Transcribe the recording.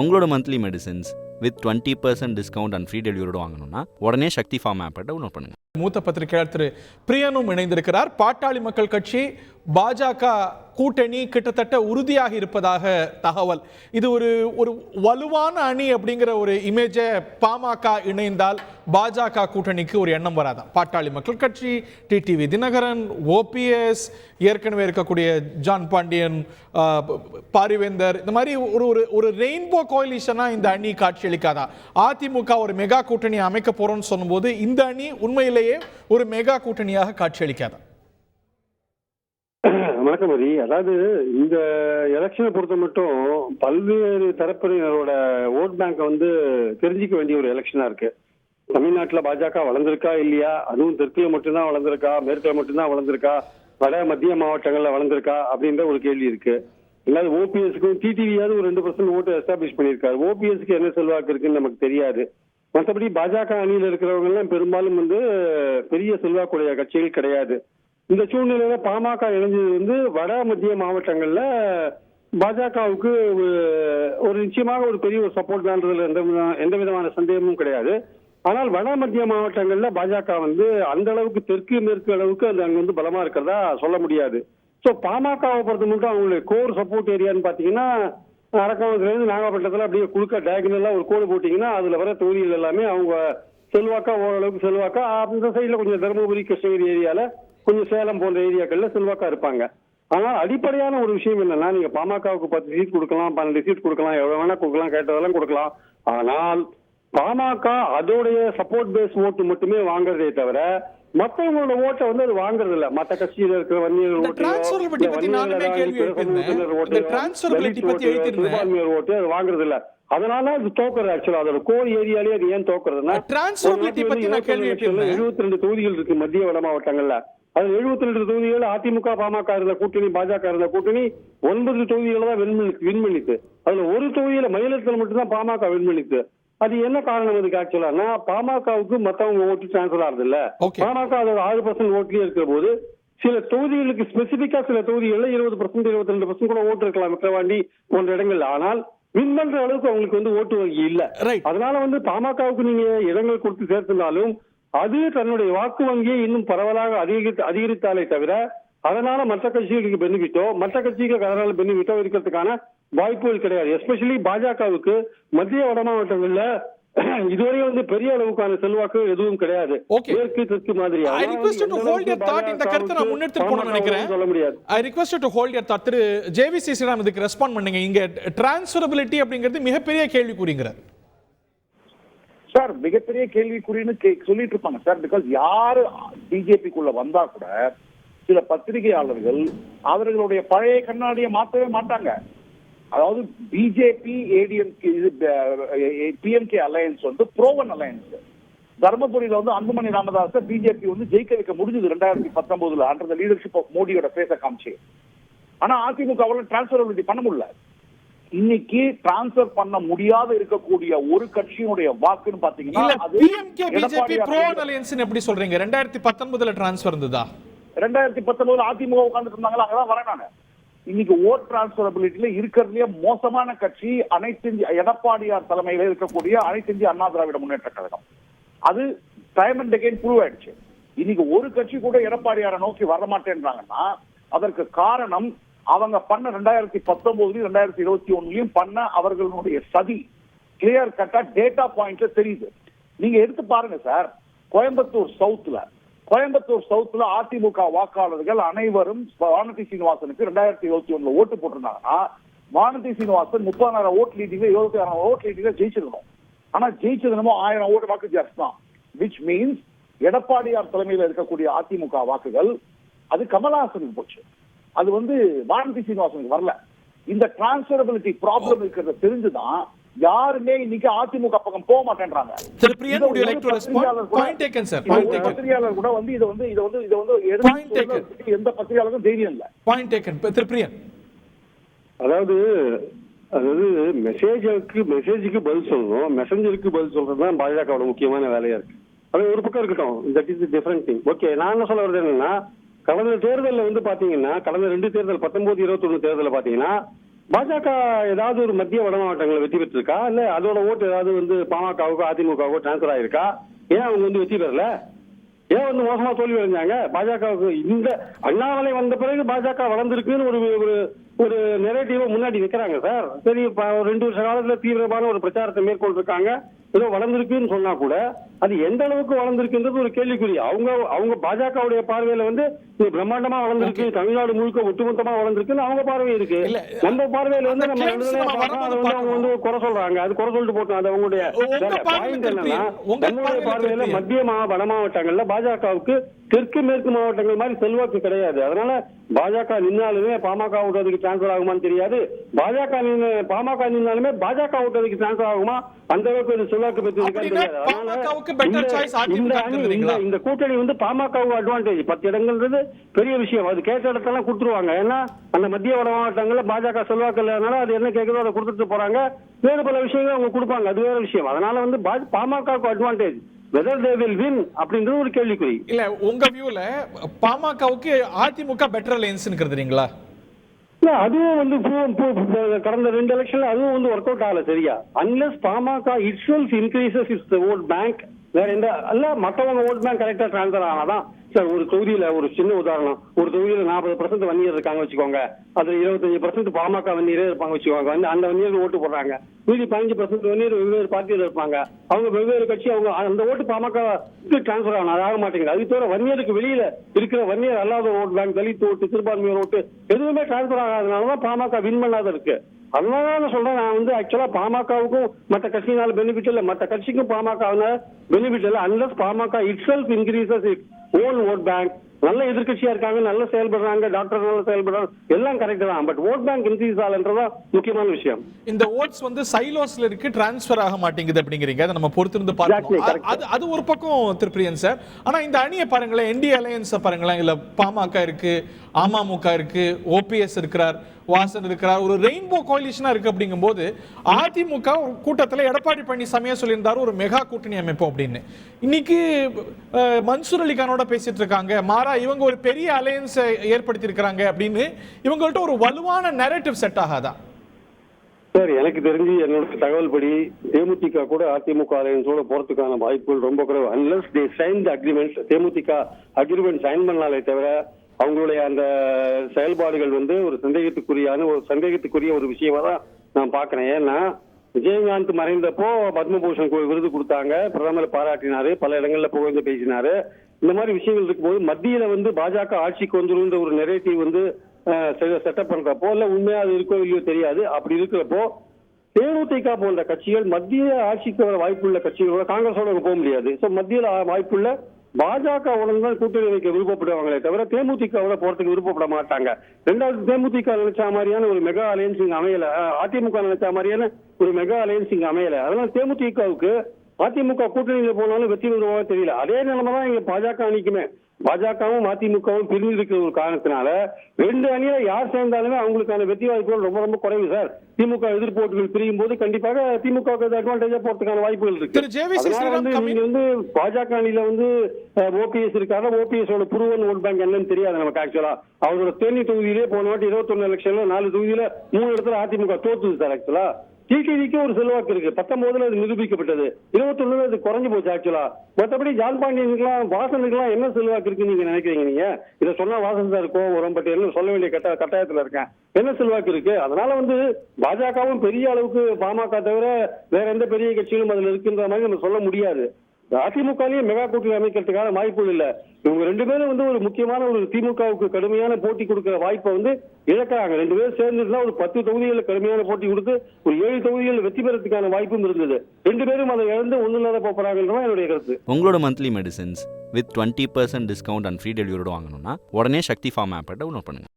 உங்களோட monthly medicines with 20% discount and free டெலிவரியோட வாங்கணும்னா உடனே சக்தி ஃபார்ம் ஆப்பை டவுன்லோட் பண்ணுங்க. மூத்த பத்திரிகையாளர் திரு பிரியனும் இணைந்திருக்கிறார். பாட்டாளி மக்கள் கட்சி பாஜக கூட்டணி கிட்டத்தட்ட உறுதியாக இருப்பதாக தகவல். இது ஒரு ஒரு வலுவான அணி அப்படிங்கிற ஒரு இமேஜை பாமக இணைந்தால் பாஜக கூட்டணிக்கு ஒரு எண்ணம் வராதா? பாட்டாளி மக்கள் கட்சி, டிடிவி தினகரன், ஓபிஎஸ், ஏற்கனவே இருக்கக்கூடிய ஜான் பாண்டியன், பாரிவேந்தர், இந்த மாதிரி ஒரு ரெயின்போ கோலிஷனா இந்த அணி காட்சியளிக்காதா? அதிமுக ஒரு மெகா கூட்டணி அமைக்க போறோம்னு சொல்லும்போது இந்த அணி உண்மையிலேயே ஒரு மெகா கூட்டணியாக காட்சியளிக்காதா? வணக்கம் மதி. அதாவது இந்த எலெக்ஷனை பொறுத்த மட்டும் பல்வேறு தரப்பினரோட ஓட் பேங்கை தெரிஞ்சிக்க வேண்டிய ஒரு எலெக்ஷனா இருக்கு. தமிழ்நாட்டில் பாஜக வளர்ந்திருக்கா இல்லையா, அதுவும் தெற்குல மட்டும்தான் வளர்ந்திருக்கா, மேற்குல மட்டும்தான் வளர்ந்திருக்கா, வட மத்திய மாவட்டங்கள்ல வளர்ந்திருக்கா அப்படின்ற ஒரு கேள்வி இருக்கு. இல்லாத ஓபிஎஸ்க்கும் டிடிவியாவது ஒரு 2% ஓட்டு எஸ்டாப்ளிஷ் பண்ணியிருக்காரு. ஓபிஎஸ்க்கு என்ன செல்வாக்கு இருக்குன்னு நமக்கு தெரியாது. மற்றபடி பாஜக அணியில் இருக்கிறவங்க எல்லாம் பெரும்பாலும் பெரிய செல்வாக்குடைய கட்சிகள் கிடையாது. இந்த சூழ்நிலையில பாமக இணைஞ்சது வட மத்திய மாவட்டங்கள்ல பாஜகவுக்கு ஒரு நிச்சயமாக ஒரு பெரிய ஒரு சப்போர்ட் தான்றதுல எந்த விதமான சந்தேகமும் கிடையாது. ஆனால் வட மத்திய மாவட்டங்கள்ல பாஜக அந்த அளவுக்கு தெற்கு மேற்கு அளவுக்கு அது அங்க பலமா இருக்கிறதா சொல்ல முடியாது. ஸோ பாமகவை பொறுத்த மட்டும் அவங்களுடைய கோர் சப்போர்ட் ஏரியான்னு பாத்தீங்கன்னா அரக்கோணத்துல இருந்து நாகப்பட்டினத்துல அப்படியே குழுக்க டயகனலா ஒரு கோடு போட்டீங்கன்னா அதுல வர தொகுதிகள் எல்லாமே அவங்க செல்வாக்கா ஓரளவுக்கு செல்வாக்கா, அந்த சைட்ல கொஞ்சம் தருமபுரி கிருஷ்ணகிரி ஏரியால கொஞ்சம் சேலம் போன்ற ஏரியாக்கள்ல செல்வாக்கா இருப்பாங்க. ஆனால் அடிப்படையான ஒரு விஷயம் என்னன்னா, நீங்க பாமகவுக்கு 10 சீட் கொடுக்கலாம், 12 சீட் கொடுக்கலாம், எவ்வளவு வேணா கொடுக்கலாம், கேட்டதெல்லாம் கொடுக்கலாம். ஆனால் பாமக அதோடைய சப்போர்ட் பேஸ் ஓட்டு மட்டுமே வாங்குறதே தவிர மற்றவங்களோட ஓட்டை அது வாங்குறது இல்ல. மற்ற கட்சியில இருக்கிற வன்னியர் ஓட்டு அது வாங்குறது இல்ல. அதனால அது தோக்குறது. ஆக்சுவலா அதோட கோர் ஏரியாலே அது ஏன் தோக்குறதுன்னா 72 தொகுதிகள் இருக்கு மத்திய வட மாவட்டங்கள்ல. அது 72 தொகுதிகள் அதிமுக பாமக இருந்த கூட்டணி, பாஜக இருந்த கூட்டணி 9 தொகுதிகளை தான் வின் பண்ணிட்டு, அதுல ஒரு தொகுதியில மயிலத்தில் மட்டும்தான் பாமக வின் பண்ணிட்டு. அது என்ன காரணம் அதுக்கு? ஆக்சுவலா பாமகவுக்கு மத்தவங்க ஓட்டு டிரான்ஸ்பர் ஆகுது இல்ல. பாமக அதோட 6% ஓட்டுலயே இருக்கிற போது சில தொகுதிகளுக்கு ஸ்பெசிபிக்கா சில தொகுதிகள்ல 20%, 22% கூட ஓட்டு இருக்கலாம், விக்கிரவாண்டி போன்ற இடங்கள்ல. ஆனால் வின் பண்ற அளவுக்கு அவங்களுக்கு ஓட்டு வங்கி இல்ல. அதனால பாமகவுக்கு நீங்க இடங்கள் கொடுத்து சேர்த்திருந்தாலும் அது தன்னுடைய வாக்கு வங்கியை இன்னும் பரவலாக அதிகரித்தாலே தவிர அதனால மற்ற கட்சிகளுக்கு பெனிஃபிட்டோ மற்ற கட்சிகளுக்கு அதனால பெனிஃபிட்டோ இருக்கிறதுக்கான வாய்ப்புகள் கிடையாது. எஸ்பெஷலி பாஜகவுக்கு மத்திய வட மாவட்டங்கள்ல இதுவரை பெரிய அளவுக்கான செல்வாக்கு எதுவும் கிடையாது. மேற்கு தெற்கு மாதிரி சொல்ல முடியாது. I request you to hold your thought. திரு ஜேவிசி ஸ்ரீராம் இதுக்கு ரெஸ்பாண்ட் பண்ணுங்க. இங்க டிரான்ஸ்ஃபரபிலிட்டி அப்படிங்கிறது மிகப்பெரிய கேள்விக்குறிங்கிறார் சார். மிகப்பெரிய கேள்விக்குறின்னு சொல்லிட்டு இருப்பாங்க சார். பிகாஸ் யாரு பிஜேபிக்குள்ள வந்தா கூட சில பத்திரிகையாளர்கள் அவர்களுடைய பழைய கண்ணாடியை மாற்றவே மாட்டாங்க. அதாவது BJP ADMK PMK alliance proven alliance. தர்மபுரியில அன்புமணி ராமதாஸ பிஜேபி ஜெயிக்க வைக்க முடிஞ்சது 2019 அண்டர் தி லீடர்ஷிப் ஆஃப் மோடியோட பேச காமிச்சு. ஆனா அதிமுக டிரான்ஸ்பரபிலிட்டி பண்ண முடியல. இன்னைக்கு டிரான்ஸ்பர் பண்ண முடியாத இருக்கக்கூடிய ஒரு கட்சியினுடைய வாக்குன்னு பாத்தீங்கன்னா அது பிஎம்கே பிஜேபி ப்ரோவன் அலையன்ஸ். எப்படி சொல்றீங்க? 2019 டிரான்ஸ்பர் இருந்ததா? 2019 அதிமுக உட்கார்ந்துட்டு இருந்தாங்களா, அங்கதான் வரேன். இன்னைக்கு ஓட் டிரான்ஸ்பரபிலிட்டியில இருக்கிறதுலயே மோசமான கட்சி அனைத்து எடப்பாடியார் தலைமையில இருக்கக்கூடிய அனைத்து இந்திய அண்ணா திராவிட முன்னேற்ற கழகம். அது டைம் அண்ட் அகைன் ப்ரூவ் ஆயிடுச்சு. இன்னைக்கு ஒரு கட்சி கூட எடப்பாடியாரை நோக்கி வர மாட்டேன்றாங்கன்னா அதற்கு காரணம் அவங்க பண்ண 2019 2021 பண்ண அவர்களுடைய சதி கிளியர் கட்டா டேட்டா பாயிண்ட்ல தெரியுது. நீங்க எடுத்து பாருங்க சார். கோயம்புத்தூர் சவுத்ல அதிமுக வாக்காளர்கள் அனைவரும் வானதி சீனிவாசனுக்கு 2021 ஓட்டு போட்டிருந்தாங்கன்னா வானதி சீனிவாசன் 30,000 ஓட்டு லீடிங்ல 26,000 ஓட்டு லீடிங்ல ஜெயிச்சிருக்கணும். ஆனா ஜெயிச்சது 1000 ஓட்டு வாக்கு ஜாஸ்தி தான். விச் மீன்ஸ் எடப்பாடியார் தலைமையில் இருக்கக்கூடிய அதிமுக வாக்குகள் அது கமலஹாசனுக்கு போச்சு. அது வானதி சீனிவாசனுக்கு வரல. இந்த டிரான்ஸ்பரபிலிட்டி ப்ராப்ளம் இருக்கிறத தெரிஞ்சுதான் யாருமே இன்னைக்கு அதிமுக பக்கம் போக மாட்டேன்றாங்க. பத்திரிகையாளர் கூட எந்த பத்திரிகையாளருக்கும் தைரியம் இல்ல. அதாவது மெசேஜுக்கு பதில் சொல்லணும், மெசஞ்சருக்கு பதில் சொல்றதுதான் பாஜகவோட முக்கியமான வேலையா இருக்கு. அது ஒரு பக்கம் இருக்கட்டும். That is different thing. Okay, நான் என்ன சொல்ல வருது என்னன்னா, கடந்த தேர்தலில் பாத்தீங்கன்னா கடந்த 2 தேர்தல் 19, 21 தேர்தலில் பாத்தீங்கன்னா பாஜக ஏதாவது ஒரு மத்திய வட மாவட்டங்களை வெற்றி பெற்றிருக்கா, இல்ல அதோட ஓட்டு ஏதாவது வந்து பாமகவுக்கோ அதிமுகவுக்கோ டிரான்ஸ்பர் ஆயிருக்கா? ஏன் அவங்க வந்து வெற்றி பெறல? ஏன் வந்து மோசமா தோல்வி அடைஞ்சாங்க? பாஜகவுக்கு இந்த அண்ணாமலை வந்த பிறகு பாஜக வளர்ந்துருக்குன்னு ஒரு ஒரு நெரேட்டிவ முன்னாடி வைக்கிறாங்க சார். சரி, 2 வருஷ காலத்துல தீவிரமான ஒரு பிரச்சாரத்தை மேற்கொண்டிருக்காங்க. ஏதோ வளர்ந்துருக்குன்னு சொன்னா கூட அது எந்த அளவுக்கு வளர்ந்துருக்குன்றது ஒரு கேள்விக்குறி. அவங்க பாஜகவுடைய பார்வையில வந்து இது பிரம்மாண்டமா வளர்ந்துருக்கு, தமிழ்நாடு முழுக்க ஒட்டுமொத்தமா வளர்ந்துருக்குன்னு அவங்க பார்வை இருக்கு. நம்ம பார்வையில வந்து நம்ம அதை வந்து அவங்க வந்து குறை சொல்றாங்க. அது குறை சொல்லிட்டு போட்டோம். அது அவங்களுடைய பாயிண்ட் என்னன்னா, நம்மளுடைய பார்வையில மத்திய வட மாவட்டங்கள்ல பாஜகவுக்கு தெற்கு மேற்கு மாவட்டங்கள் மாதிரி செல்வாக்கு கிடையாது. அதனால பாஜக நின்னாலுமே பாமக ஓட்டுறதுக்கு டிரான்ஸ்பர் ஆகுமான்னு தெரியாது. பாமக நின்னாலுமே பாஜக ஓட்டுறதுக்கு டிரான்ஸ்பர் ஆகுமா அந்த அளவுக்கு செல்வாக்கு பெற்றிருக்கான்னு தெரியாது. அதனால இந்த கூட்டணி வந்து பாமகவுக்கு அட்வான்டேஜ். 10 இடங்கள்ன்றது பெரிய விஷயம். அது கேட்ட இடத்தெல்லாம் கொடுத்துருவாங்க. ஏன்னா அந்த மத்திய வட மாவட்டங்கள்ல பாஜக செல்வாக்கு இல்லாதனால அது என்ன கேட்குதோ அதை கொடுத்துட்டு போறாங்க. வேறு பல விஷயங்கள் அவங்க கொடுப்பாங்க. அது வேற விஷயம். அதனால வந்து பாமகவுக்கு advantage. whether they will win அப்படின்றது ஒரு கேள்விக்குறி. இல்ல, உங்க வியூல பாமகவுக்கு அதிமுக பெட்டர் அலையன்ஸ்னு கருதுறீங்களா? இல்ல, அதுவும் வந்து கடந்த 2 எலெக்ஷன்ல அதுவும் வந்து ஒர்க் அவுட் ஆகல சரியா. Unless PMK itself increases its vote bank, வேற எந்த அல்ல மற்றவங்க ஓட் பேங்க் கரெக்டா டிரான்ஸ்பர் ஆனாதான் சார். ஒரு தொகுதியில ஒரு சின்ன உதாரணம், ஒரு தொகுதியில 40% வன்னியர் இருக்காங்க வச்சுக்கோங்க, அதுல 25% பாமக வன்னியரே இருப்பாங்க வச்சுக்கோங்க. அந்த வன்னியர் ஓட்டு போடுறாங்க. மீதி 15% வன்னியர் வெவ்வேறு பார்ட்டியில இருப்பாங்க. அவங்க வெவ்வேறு கட்சி, அவங்க அந்த ஓட்டு பாமக டிரான்ஸ்பர் ஆகணும். அது ஆக மாட்டேங்குது. அது தவிர வன்னியருக்கு வெளியில இருக்கிற வன்னியர் அல்லாத ஓட் பேங்க், தலித் ஓட்டு, சிறுபான்மையர் ஓட்டு எதுவுமே டிரான்ஸ்பர் ஆகாதனாலதான் பாமக வின் பண்ணாத இருக்கு. அதனால நான் சொல்றேன், நான் வந்து ஆக்சுவலா பாமகவுக்கும் மற்ற கட்சியினால பெனிஃபிட் இல்ல, மற்ற கட்சிக்கும் பாமக பெனிஃபிட் இல்ல. Unless PMK itself increases its own vote bank. நல்ல எதிர்கட்சியா இருக்காங்க, நல்ல செயல்படுறாங்க, டாக்டர் நல்ல செயல்படுறாங்க, எல்லாம் கரெக்ட் தான். பட் ஓட் பேங்க் இன்க்ரீஸ் ஆகலன்றதா முக்கியமான விஷயம். இந்த ஓட்ஸ் வந்து சைலோஸ்ல இருக்கு, டிரான்ஸ்பர் ஆக மாட்டேங்குது அப்படிங்கிறீங்க. அதை நம்ம பொறுத்திருந்து பார்க்கணும். அது ஒரு பக்கம் திருப்பிரியன் சார். ஆனா இந்த அணியை பாருங்களேன், என்டி அலையன்ஸ் பாருங்களேன். இதுல பாமக இருக்கு, அமமுக இருக்கு, ஓபிஎஸ் இருக்கிறார், வாசன் இருக்கிறார், ஒரு ரெயின்போ கோலிஷனா இருக்கு. அப்படிங்கும்போது அதிமுக கூட்டத்தில் எடப்பாடி பழனிசாமியே சொல்லியிருந்தாரு ஒரு மெகா கூட்டணி அமைப்போம் அப்படின்னு. இன்னைக்கு மன்சூர் அலிகானோட பேசிட்டு இருக்காங்க. மாறா இவங்க ஒரு பெரிய அலையன்ஸ் ஏற்படுத்தி இருக்கிறாங்க அப்படின்னு இவங்கள்ட்ட ஒரு வலுவான நரேட்டிவ் செட் ஆகாதா? சார், எனக்கு தெரிஞ்சு என்னோட தகவல் படி தேமுதிக கூட அதிமுக அலையன்ஸோட போறதுக்கான வாய்ப்புகள் ரொம்ப குறைவு. Unless they sign the agreement. DMDK agreement sign பண்ணாலே தவிர அவங்களுடைய அந்த செயல்பாடுகள் வந்து ஒரு சந்தேகத்துக்குரிய ஒரு விஷயமா தான் நான் பாக்குறேன். ஏன்னா விஜயகாந்த் மறைந்தப்போ பத்மபூஷன் விருது கொடுத்தாங்க, பிரதமர் பாராட்டினாரு, பல இடங்கள்ல புகழ்ந்து பேசினாரு. இந்த மாதிரி விஷயங்கள் இருக்கும்போது மத்தியில வந்து பாஜக ஆட்சிக்கு வந்துருந்த ஒரு நெரேட்டிவ் வந்து செட்டப் பண்றப்போ இல்ல உண்மையா அது இருக்கோ இல்லையோ தெரியாது. அப்படி இருக்கிறப்போ தேமுதிக போன்ற கட்சிகள் மத்திய ஆட்சிக்கு வர வாய்ப்புள்ள கட்சிகளோட காங்கிரஸோட போக முடியாது. சோ மத்தியில வாய்ப்புள்ள பாஜகவுடன் தான் கூட்டணி வைக்க விருப்பப்படுவாங்களே தவிர தேமுதிகவோட போறதுக்கு விருப்பப்பட மாட்டாங்க. 2வது, தேமுதிக நினைச்ச மாதிரியான ஒரு மெகா அலையன்ஸ் இங்க அமையல, அதிமுக நினைச்ச மாதிரியான ஒரு மெகா அலையன்ஸ் இங்க அமையல. அதனால தேமுதிகவுக்கு அதிமுக கூட்டணியில போனாலும் வெற்றி பெறுவாங்க தெரியல. அதே நிலைமை தான் இங்க பாஜக அணிக்குமே. பாஜகவும் அதிமுகவும் பிரிஞ்சு இருக்கிற ஒரு காரணத்தினால 2 அணியில யார் சேர்ந்தாலுமே அவங்களுக்கான வெற்றி வாய்ப்புகள் ரொம்ப ரொம்ப குறைவு சார். திமுக எதிர்ப்போட்டுகள் பிரியும் போது கண்டிப்பாக திமுக அட்வான்டேஜா போறதுக்கான வாய்ப்புகள் இருக்கு. அதனால வந்து நீங்க வந்து பாஜக அணியில வந்து ஓபிஎஸ் இருக்காங்க. ஓபிஎஸ் புருவன் ஓட் பேங்க் என்னன்னு தெரியாது நமக்கு. ஆக்சுவலா அவரோட தேனி தொகுதியிலே போன வாட்டி 21 எலெக்ஷன்ல 4 தொகுதியில 3 இடத்துல அதிமுக தோத்துது சார். ஆக்சுவலா டிடிவிக்கு ஒரு செல்வாக்கு இருக்கு. 19 அது நிரூபிக்கப்பட்டது. 21 அது குறைஞ்சு போச்சு ஆக்சுவலா. மற்றபடி ஜான் பாண்டியனுக்குலாம் வாசனுக்குலாம் என்ன செல்வாக்கு இருக்குன்னு நீங்க நினைக்கிறீங்க? நீங்க இதை சொன்னா வாசன் சார் கோவம் வரும். பட் என்ன சொல்ல வேண்டிய கட்டாயத்துல இருக்கேன். என்ன செல்வாக்கு இருக்கு? அதனால வந்து பாஜகவும் பெரிய அளவுக்கு பாமக தவிர வேற எந்த பெரிய கட்சிகளும் அதுல இருக்குன்ற மாதிரி நம்ம சொல்ல முடியாது. அதிமுகலயே மெகா கூட்டணி அமைக்கிறதுக்கான வாய்ப்புகள் இல்ல. இவங்க 2 பேரும் வந்து ஒரு முக்கியமான ஒரு திமுகவுக்கு கடுமையான போட்டி கொடுக்கிற வாய்ப்பை வந்து இழக்கிறாங்க. 2 பேரும் சேர்ந்துதான் ஒரு 10 தொகுதிகளில் கடுமையான போட்டி கொடுத்து ஒரு 7 தொகுதிகளில் வெற்றி பெறதுக்கான வாய்ப்பும் இருந்தது. 2 பேரும் அதை இழந்து ஒன்றும் இல்லாத போறாங்கன்றதான் என்னுடைய கருத்து. உங்களோட monthly medicines with 20% discount and free டெலிவரியோட வாங்கணும்னா உடனே சக்தி ஃபார்ம் ஆப்பை டவுன்லோட் பண்ணுங்க.